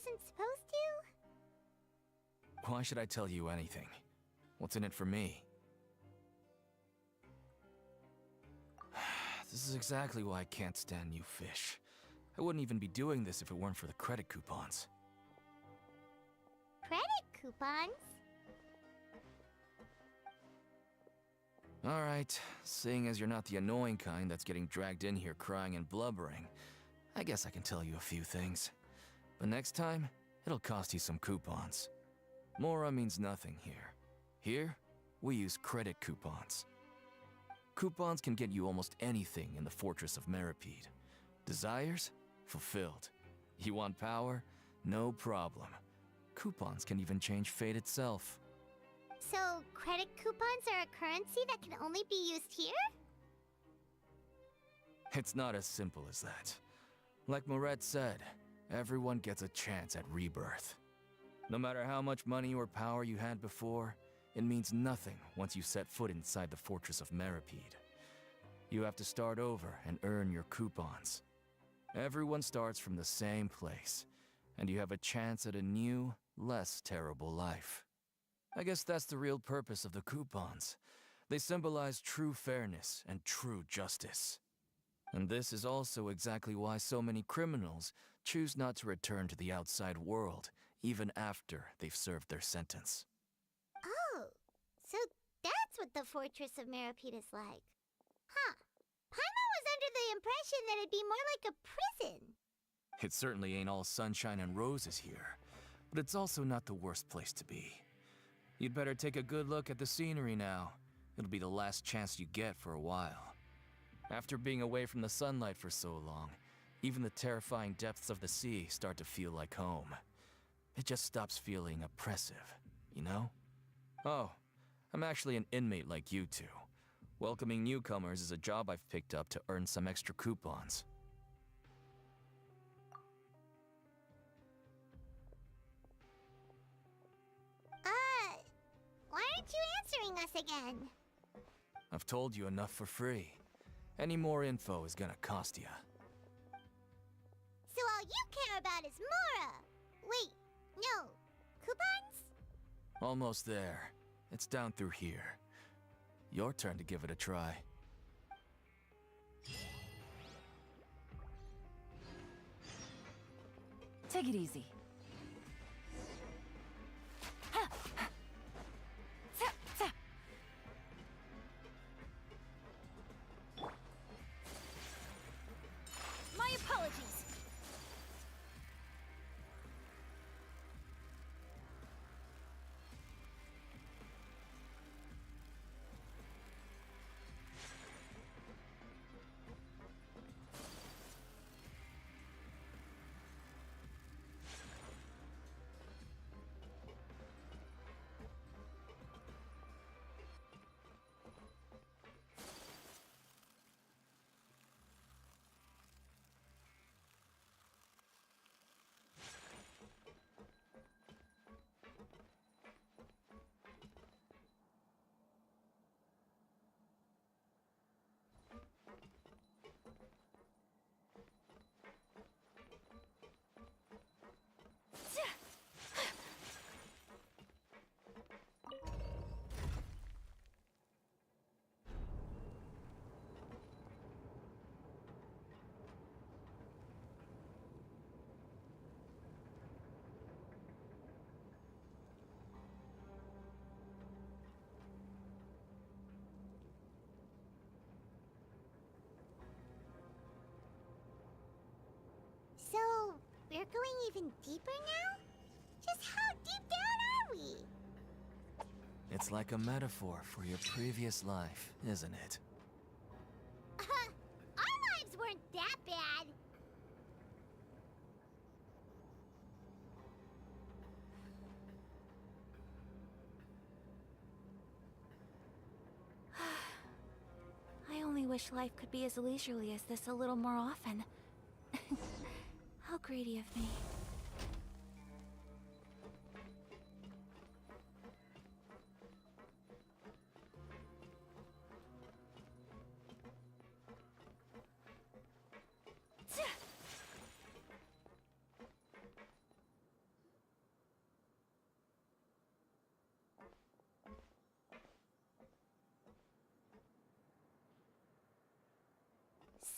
wasn't supposed to? Why should I tell you anything? What's in it for me? This is exactly why I can't stand you fish. I wouldn't even be doing this if it weren't for the credit coupons. Credit coupons? Alright, seeing as you're not the annoying kind that's getting dragged in here crying and blubbering, I guess I can tell you a few things. But next time, it'll cost you some coupons. Mora means nothing here. Here, we use credit coupons. Coupons can get you almost anything in the Fortress of Meripede. Desires? Fulfilled. You want power? No problem. Coupons can even change fate itself. So, credit coupons are a currency that can only be used here? It's not as simple as that. Like Moret said, everyone gets a chance at rebirth. No matter how much money or power you had before, it means nothing once you set foot inside the Fortress of Meripede. You have to start over and earn your coupons. Everyone starts from the same place, and you have a chance at a new, less terrible life. I guess that's the real purpose of the coupons. They symbolize true fairness and true justice. And this is also exactly why so many criminals choose not to return to the outside world, even after they've served their sentence. Oh, so that's what the Fortress of Meripede is like. Huh. Paimon was under the impression that it'd be more like a prison. It certainly ain't all sunshine and roses here, but it's also not the worst place to be. You'd better take a good look at the scenery now. It'll be the last chance you get for a while. After being away from the sunlight for so long, even the terrifying depths of the sea start to feel like home. It just stops feeling oppressive, you know? Oh, I'm actually an inmate like you two. Welcoming newcomers is a job I've picked up to earn some extra coupons. Why aren't you answering us again? I've told you enough for free. Any more info is gonna cost you. So all you care about is Mora! Wait, no. Coupons? Almost there. It's down through here. Your turn to give it a try. Take it easy. My apologies. So, we're going even deeper now? Just how deep down are we? It's like a metaphor for your previous life, isn't it? Our lives weren't that bad. I only wish life could be as leisurely as this a little more often. How greedy of me.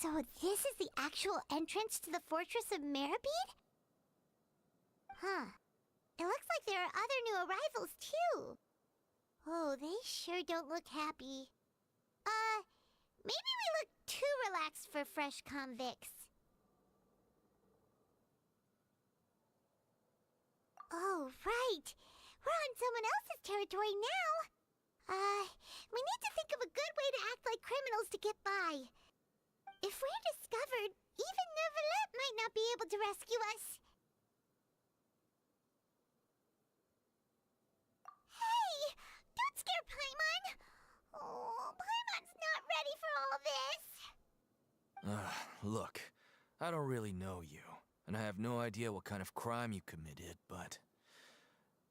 So this is the actual entrance to the Fortress of Meripede? Huh. It looks like there are other new arrivals, too. Oh, they sure don't look happy. Maybe we look too relaxed for fresh convicts. Oh, right. We're on someone else's territory now. We need to think of a good way to act like criminals to get by. If we're discovered, even Neuvillette might not be able to rescue us. Hey! Don't scare Paimon! Oh, Paimon's not ready for all this. Look, I don't really know you, and I have no idea what kind of crime you committed, but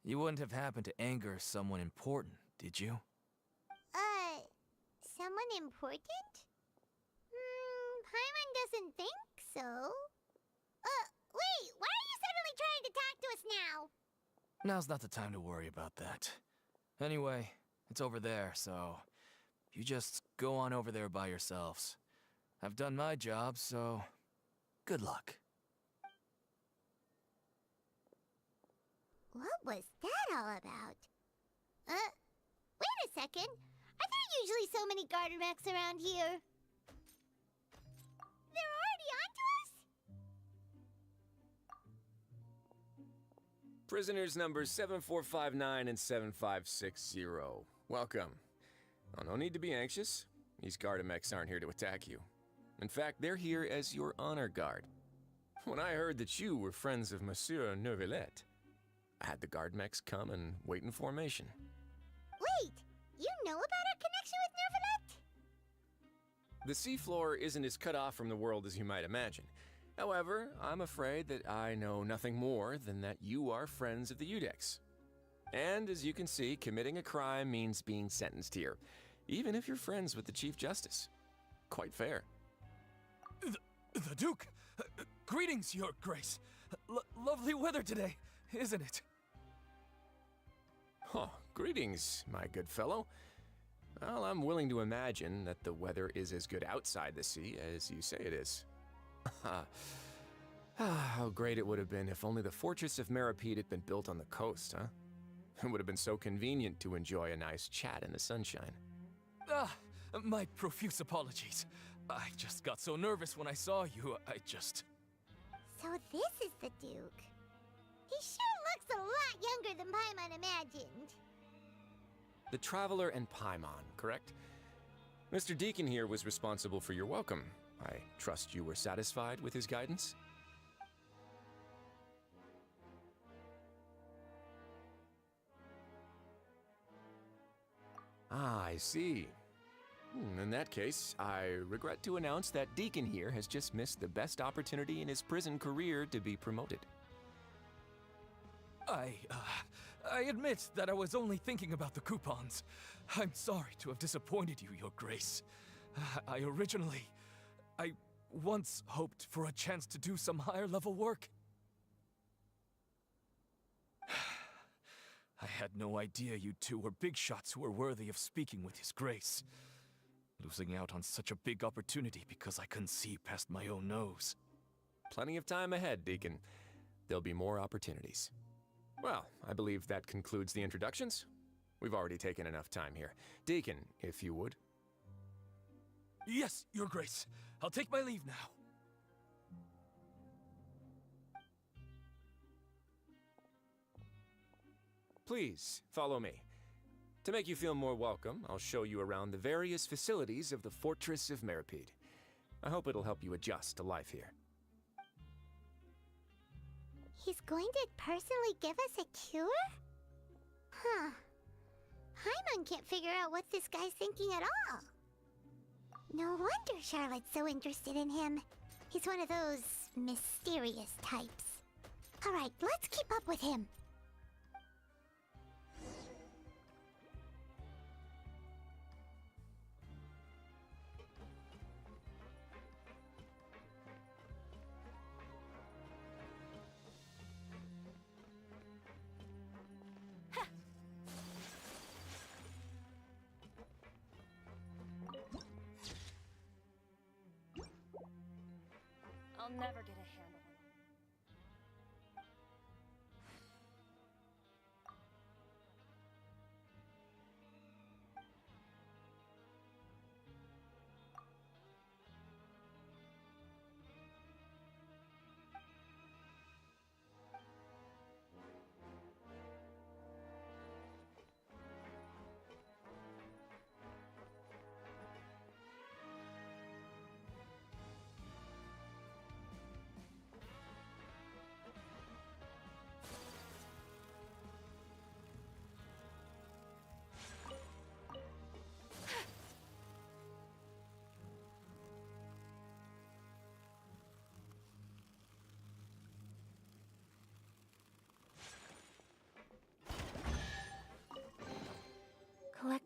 you wouldn't have happened to anger someone important, did you? Someone important? Paimon doesn't think so. Wait, why are you suddenly trying to talk to us now? Now's not the time to worry about that. Anyway, it's over there, so you just go on over there by yourselves. I've done my job, so good luck. What was that all about? Wait a second. Are there usually so many garden mechs around here? They're already onto us? Prisoners numbers 7459 and 7560. Welcome. Oh, no need to be anxious. These Gardamex aren't here to attack you. In fact, they're here as your honor guard. When I heard that you were friends of Monsieur Neuvillette, I had the Gardamex come and wait in formation. Wait, you know about our connection with Neuvillette? The seafloor isn't as cut off from the world as you might imagine. However, I'm afraid that I know nothing more than that you are friends of the Udex. And as you can see, committing a crime means being sentenced here, even if you're friends with the Chief Justice. Quite fair. The Duke! Greetings, Your Grace. Lovely weather today, isn't it? Oh, greetings, my good fellow. Well, I'm willing to imagine that the weather is as good outside the sea as you say it is. How great it would have been if only the Fortress of Meripede had been built on the coast, huh? It would have been so convenient to enjoy a nice chat in the sunshine. My profuse apologies. I just got so nervous when I saw you, So this is the Duke. He sure looks a lot younger than Paimon imagined. The Traveler and Paimon, correct? Mr. Deacon here was responsible for your welcome. I trust you were satisfied with his guidance? Ah, I see. In that case, I regret to announce that Deacon here has just missed the best opportunity in his prison career to be promoted. I admit that I was only thinking about the coupons. I'm sorry to have disappointed you, Your Grace. I once hoped for a chance to do some higher-level work. I had no idea you two were big shots who were worthy of speaking with His Grace. Losing out on such a big opportunity because I couldn't see past my own nose. Plenty of time ahead, Deacon. There'll be more opportunities. Well, I believe that concludes the introductions. We've already taken enough time here. Deacon, if you would. Yes, Your Grace. I'll take my leave now. Please, follow me. To make you feel more welcome, I'll show you around the various facilities of the Fortress of Meripede. I hope it'll help you adjust to life here. He's going to personally give us a cure? Huh. Paimon can't figure out what this guy's thinking at all. No wonder Charlotte's so interested in him. He's one of those mysterious types. All right, let's keep up with him.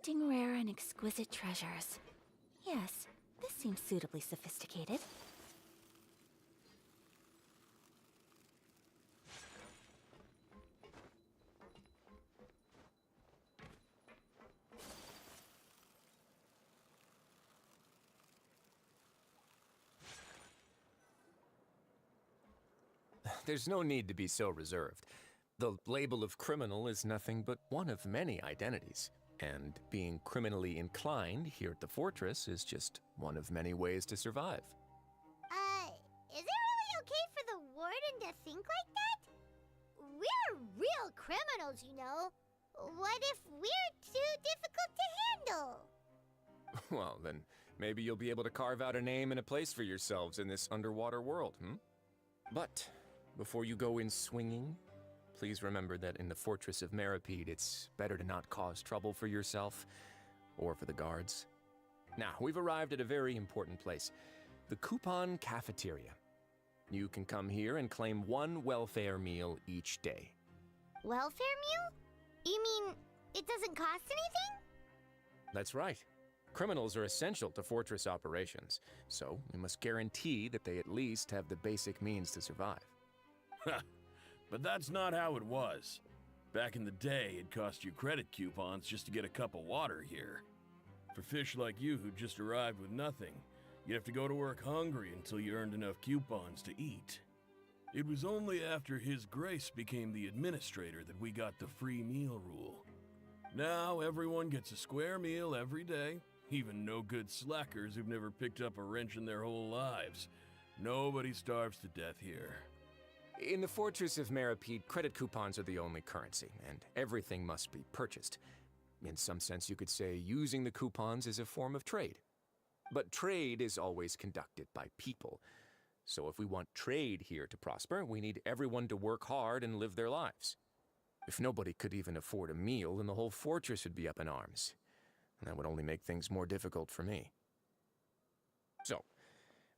Collecting rare and exquisite treasures. Yes, this seems suitably sophisticated. There's no need to be so reserved. The label of criminal is nothing but one of many identities. And being criminally inclined here at the fortress is just one of many ways to survive. Is it really okay for the warden to think like that? We're real criminals, you know. What if we're too difficult to handle? Well, then maybe you'll be able to carve out a name and a place for yourselves in this underwater world, But before you go in swinging, please remember that in the Fortress of Meripede, it's better to not cause trouble for yourself or for the guards. Now, we've arrived at a very important place, the Coupon Cafeteria. You can come here and claim one welfare meal each day. Welfare meal? You mean it doesn't cost anything? That's right. Criminals are essential to fortress operations, so we must guarantee that they at least have the basic means to survive. But that's not how it was. Back in the day, it cost you credit coupons just to get a cup of water here. For fish like you who just arrived with nothing, you'd have to go to work hungry until you earned enough coupons to eat. It was only after His Grace became the administrator that we got the free meal rule. Now everyone gets a square meal every day, even no-good slackers who've never picked up a wrench in their whole lives. Nobody starves to death here. In the Fortress of Meripede, credit coupons are the only currency, and everything must be purchased. In some sense, you could say using the coupons is a form of trade. But trade is always conducted by people. So if we want trade here to prosper, we need everyone to work hard and live their lives. If nobody could even afford a meal, then the whole fortress would be up in arms. And that would only make things more difficult for me. So,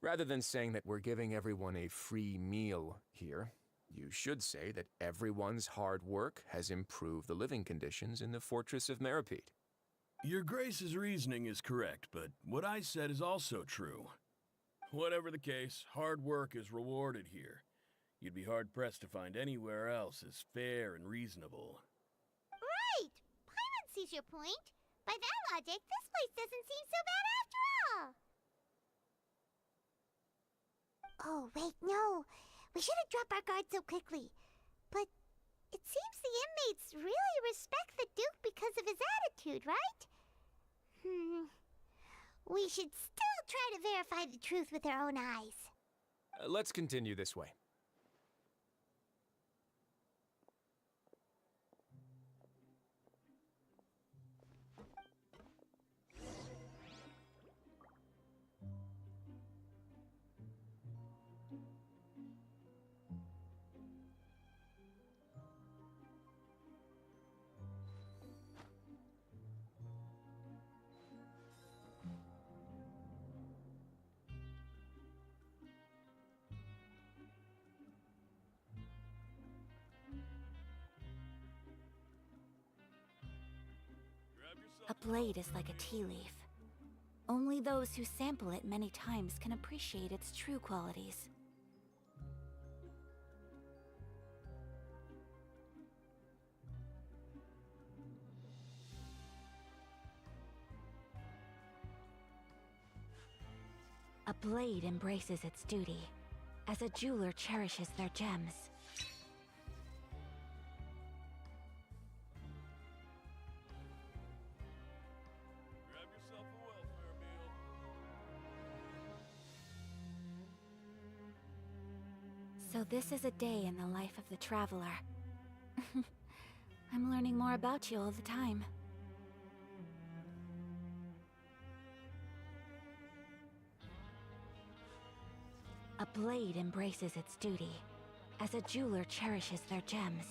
rather than saying that we're giving everyone a free meal here, you should say that everyone's hard work has improved the living conditions in the Fortress of Meripede. Your Grace's reasoning is correct, but what I said is also true. Whatever the case, hard work is rewarded here. You'd be hard-pressed to find anywhere else as fair and reasonable. Right! Paimon sees your point. By that logic, this place doesn't seem so bad after all. Oh, wait, no. We shouldn't drop our guard so quickly. But it seems the inmates really respect the Duke because of his attitude, right? We should still try to verify the truth with our own eyes. Let's continue this way. A blade is like a tea leaf. Only those who sample it many times can appreciate its true qualities. A blade embraces its duty, as a jeweler cherishes their gems. Grab yourself a welfare meal. So this is a day in the life of the traveler. I'm learning more about you all the time. A blade embraces its duty, as a jeweler cherishes their gems.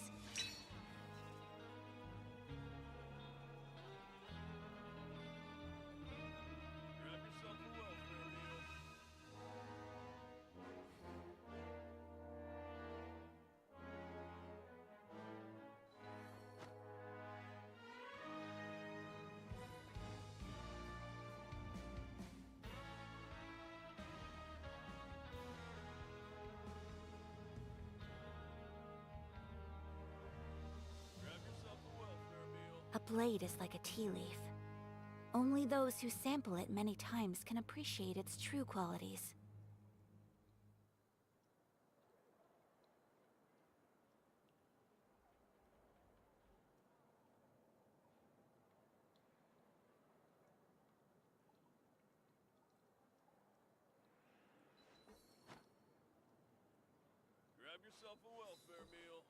Grab yourself a welfare meal. blade is like a tea leaf. Only those who sample it many times can appreciate its true qualities. Grab yourself a welfare meal.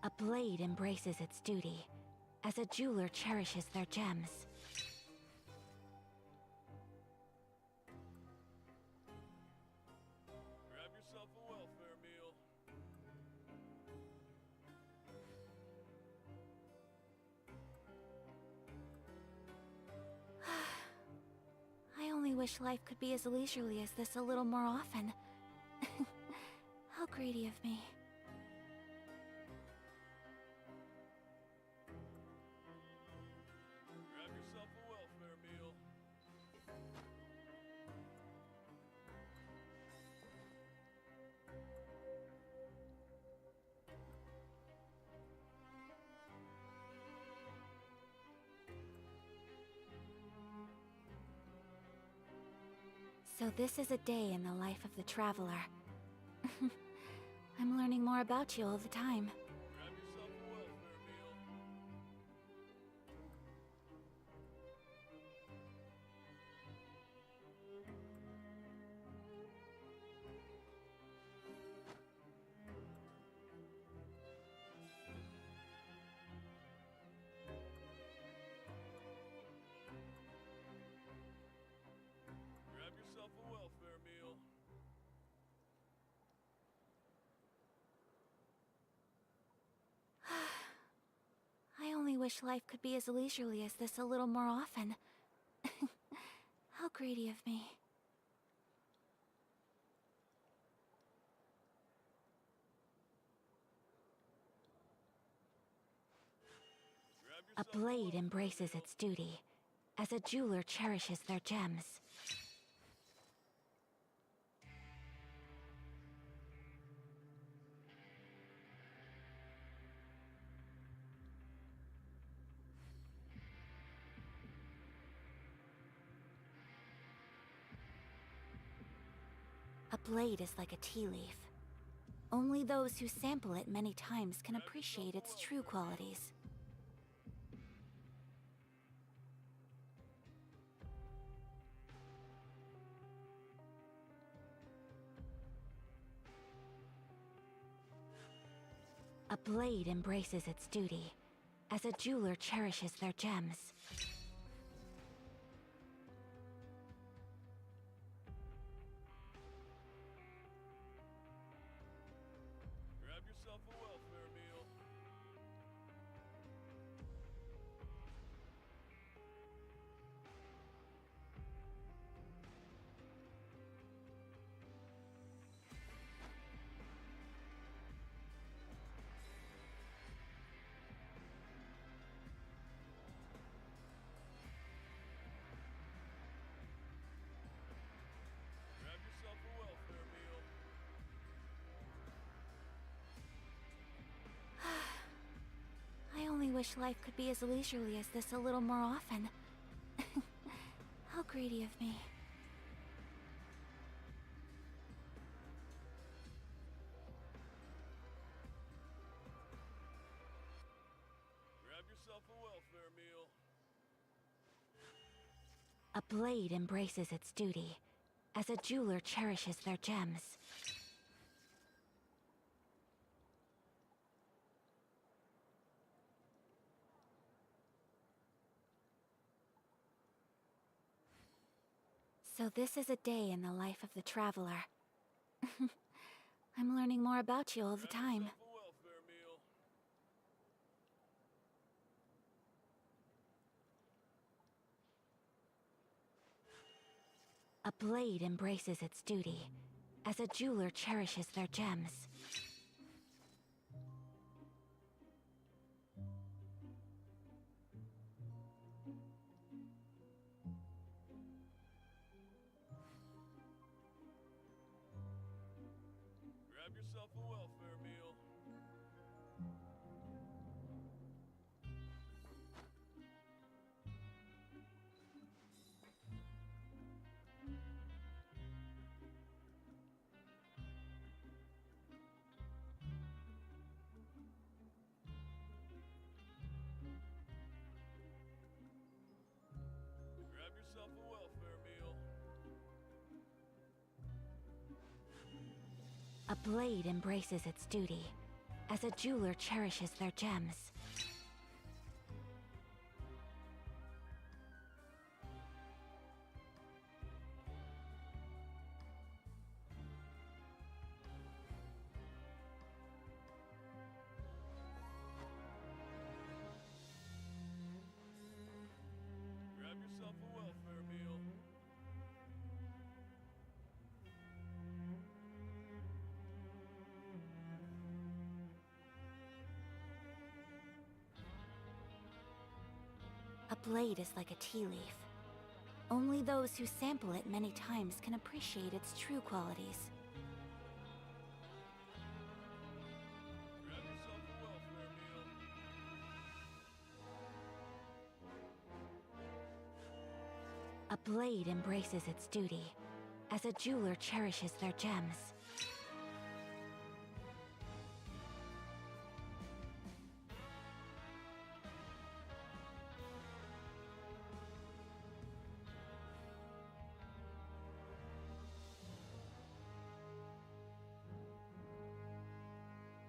A blade embraces its duty, as a jeweler cherishes their gems. Grab yourself a welfare meal. I only wish life could be as leisurely as this a little more often. How greedy of me. Grab yourself a welfare meal. So this is a day in the life of the traveler. I'm learning more about you all the time. Grab yourself a welfare meal. Grab yourself a welfare meal. I only wish life could be as leisurely as this a little more often. How greedy of me. Grab A yourself blade welfare embraces meal. its duty, as a jeweler cherishes their gems. A blade is like a tea leaf. Only those who sample it many times can appreciate its true qualities. A blade embraces its duty, as a jeweler cherishes their gems. Grab yourself a welfare meal. Grab yourself a welfare meal. I only wish life could be as leisurely as this a little more often. How greedy of me. Grab yourself a welfare meal. A blade embraces its duty, as a jeweler cherishes their gems. So this is a day in the life of the traveler. I'm learning more about you all the Grab time. yourself a welfare meal. A blade embraces its duty, as a jeweler cherishes their gems. Grab yourself a welfare meal. Grab yourself a welfare meal. A blade embraces its duty, as a jeweler cherishes their gems. Grab yourself a welfare meal. A blade is like a tea leaf. Only those who sample it many times can appreciate its true qualities. Grab yourself a welfare meal. A blade embraces its duty, as a jeweler cherishes their gems.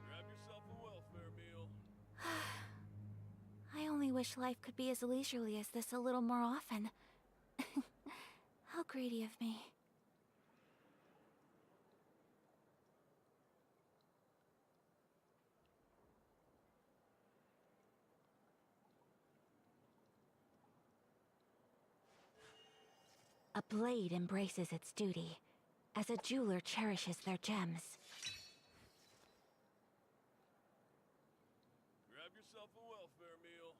Grab yourself a welfare meal. I only wish life could be as leisurely as this a little more often. How greedy of me. A blade embraces its duty, as a jeweler cherishes their gems. Grab yourself a welfare meal.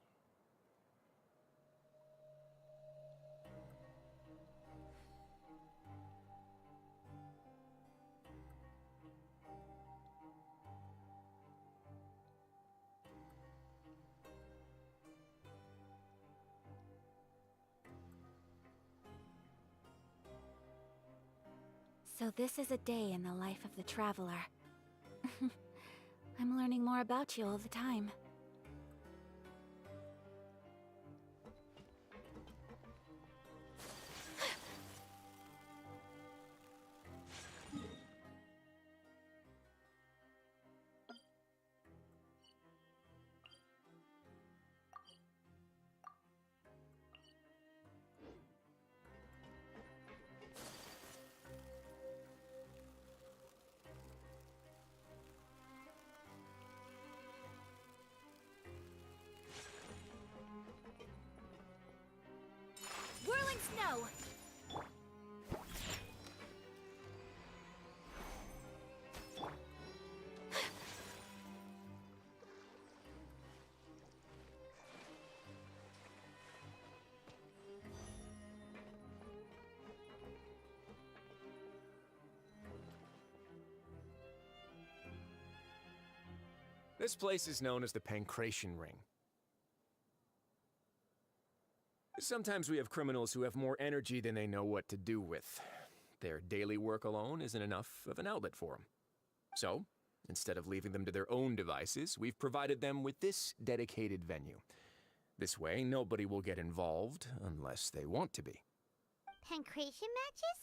So this is a day in the life of the traveler. I'm learning more about you all the time. Whirling snow! This place is known as the Pancration Ring. Sometimes we have criminals who have more energy than they know what to do with. Their daily work alone isn't enough of an outlet for them. So, instead of leaving them to their own devices, we've provided them with this dedicated venue. This way, nobody will get involved unless they want to be. Pancration matches?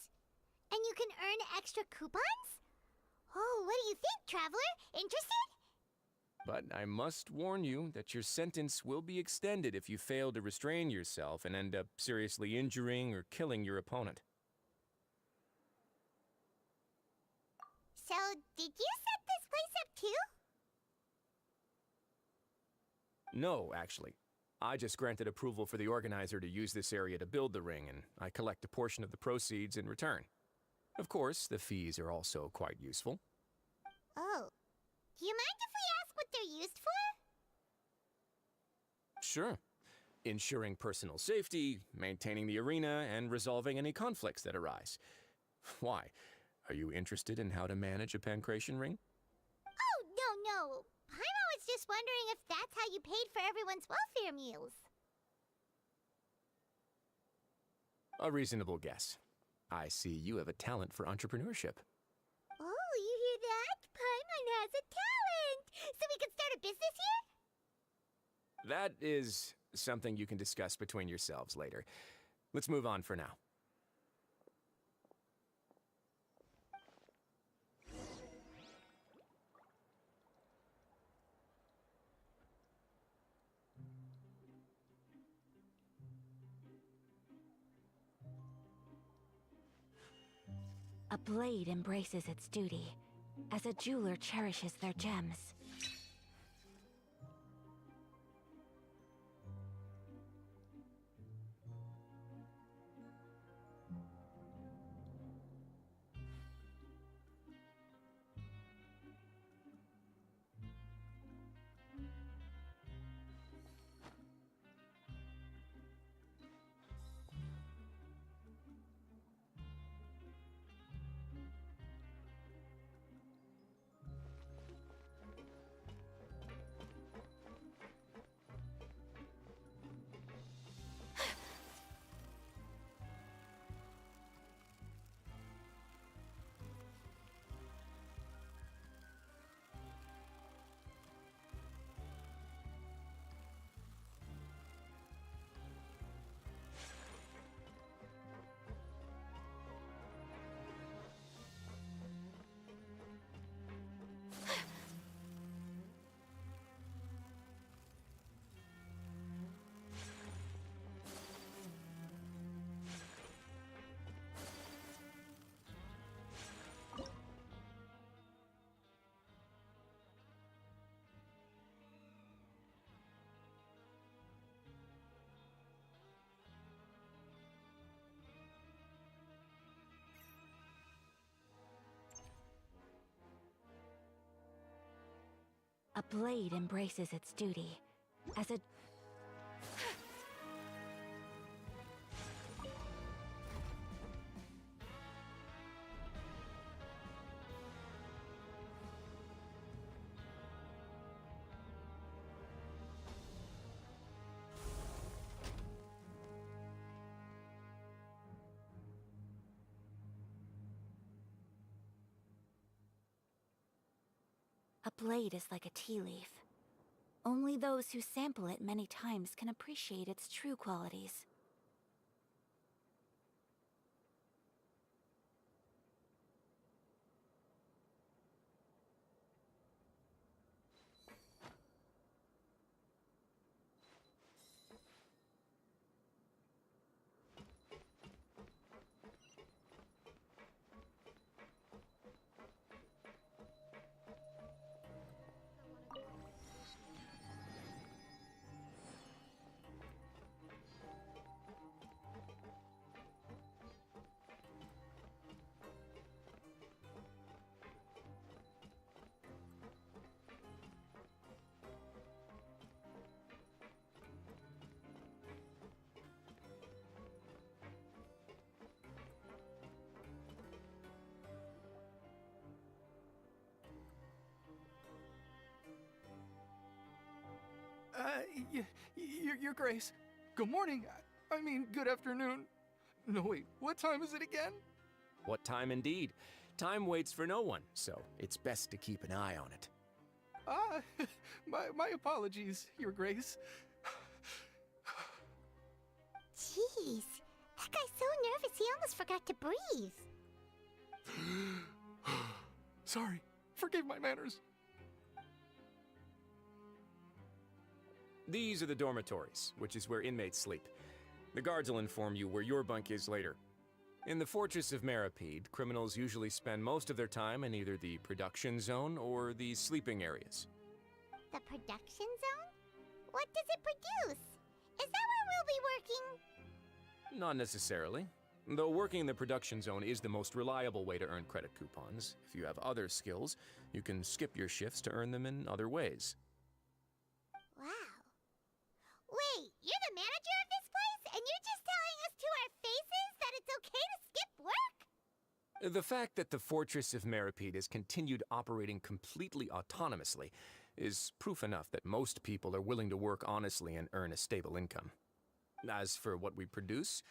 And you can earn extra coupons? Oh, what do you think, traveler? Interested? But I must warn you that your sentence will be extended if you fail to restrain yourself and end up seriously injuring or killing your opponent. So, did you set this place up too? No, actually. I just granted approval for the organizer to use this area to build the ring, and I collect a portion of the proceeds in return. Of course, the fees are also quite useful. Oh. Do you mind if we ask what they're used for? Sure. Ensuring personal safety, maintaining the arena, and resolving any conflicts that arise. Why? Are you interested in how to manage a pancration ring? just wondering if that's how you paid for everyone's welfare meals. A reasonable guess. I see you have a talent for entrepreneurship. Oh, you hear that? Paimon has a talent! So we can start a business here? That is something you can discuss between yourselves later. Let's move on for now. A blade embraces its duty, as a jeweler cherishes their gems. A blade embraces its duty, as a... A blade is like a tea leaf. Only those who sample it many times can appreciate its true qualities. Your Grace. Good morning. I mean, good afternoon. No, wait, what time is it again? What time indeed? Time waits for no one, so it's best to keep an eye on it. My apologies, Your Grace. Jeez, that guy's so nervous he almost forgot to breathe. Sorry, forgive my manners. These are the dormitories, which is where inmates sleep. The guards will inform you where your bunk is later. In the Fortress of Maripede, criminals usually spend most of their time in either the production zone or the sleeping areas. The production zone? What does it produce? Is that where we'll be working? Not necessarily. Though working in the production zone is the most reliable way to earn credit coupons. If you have other skills, you can skip your shifts to earn them in other ways. Wow. Wait, you're the manager of this place, and you're just telling us to our faces that it's okay to skip work? The fact that the Fortress of Maripede has continued operating completely autonomously is proof enough that most people are willing to work honestly and earn a stable income. As for what we produce,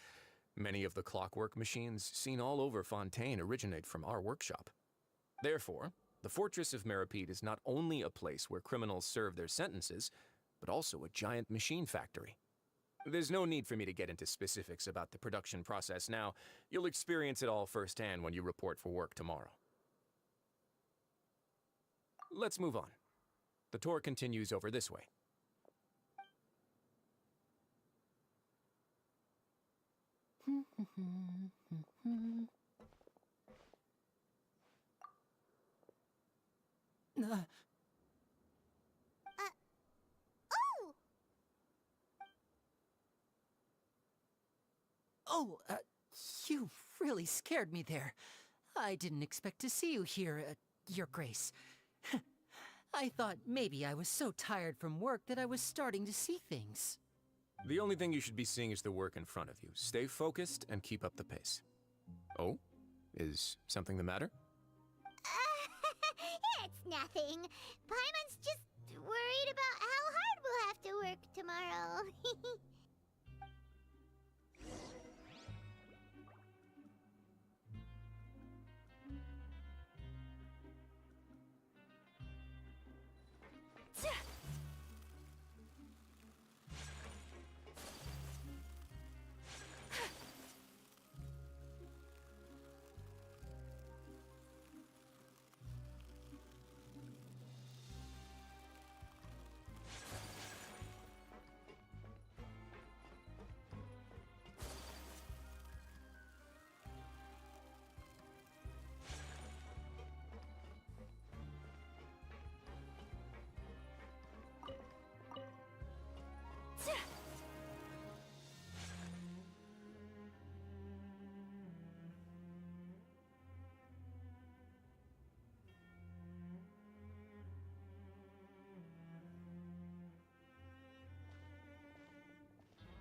many of the clockwork machines seen all over Fontaine originate from our workshop. Therefore, the Fortress of Meripede is not only a place where criminals serve their sentences, but also a giant machine factory. There's no need for me to get into specifics about the production process now. You'll experience it all firsthand when you report for work tomorrow. Let's move on. The tour continues over this way. Oh! Oh, you really scared me there. I didn't expect to see you here, Your Grace. I thought maybe I was so tired from work that I was starting to see things. The only thing you should be seeing is the work in front of you. Stay focused and keep up the pace. Oh? Is something the matter? It's nothing. Paimon's just worried about how hard we'll have to work tomorrow.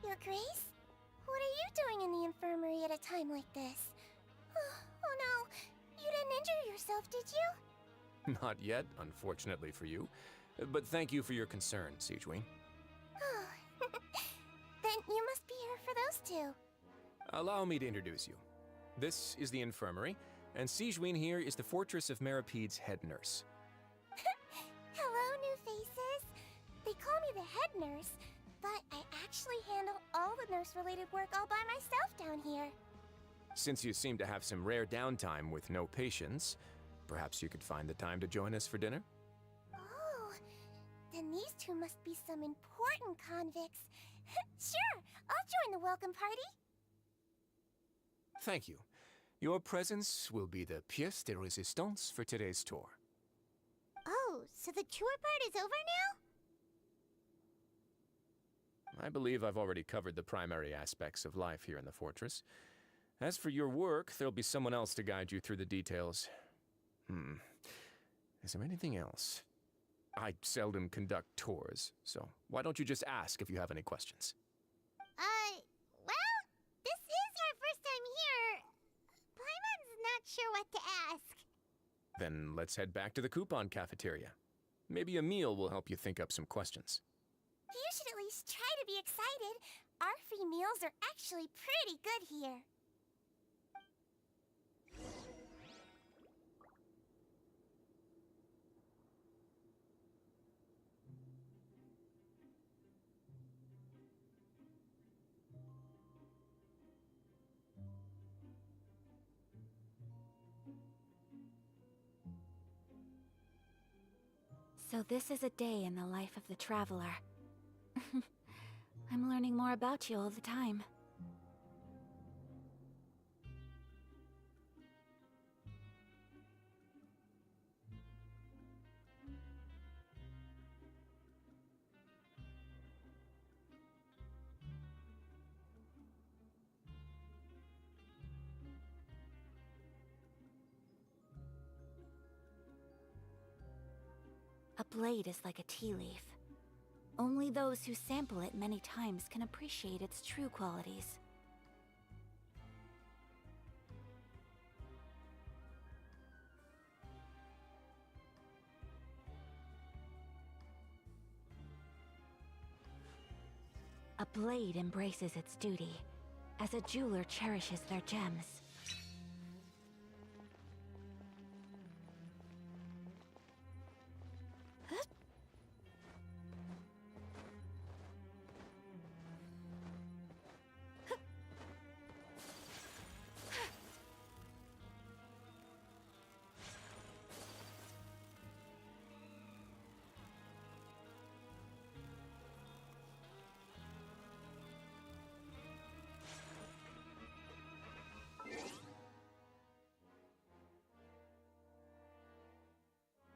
Your Grace? What are you doing in the infirmary at a time like this? Oh no, you didn't injure yourself, did you? Not yet, unfortunately for you. But thank you for your concern, Sijeween. Then you must be here for those two. Allow me to introduce you. This is the infirmary, and Sijeween here is the Fortress of Meripede's head nurse. Hello, new faces. They call me the head nurse, but I actually handle all the nurse-related work all by myself down here. Since you seem to have some rare downtime with no patients, perhaps you could find the time to join us for dinner? Oh, then these two must be some important convicts. Sure, I'll join the welcome party. Thank you. Your presence will be the pièce de résistance for today's tour. Oh, so the tour part is over now? I believe I've already covered the primary aspects of life here in the fortress. As for your work, there'll be someone else to guide you through the details. Is there anything else? I seldom conduct tours, so why don't you just ask if you have any questions? Well, this is our first time here. Paimon's not sure what to ask. Then let's head back to the coupon cafeteria. Maybe a meal will help you think up some questions. You should at least try to be excited. Our free meals are actually pretty good here. So this is a day in the life of the traveler. I'm learning more about you all the time. A blade is like a tea leaf. Only those who sample it many times can appreciate its true qualities. A blade embraces its duty, as a jeweler cherishes their gems.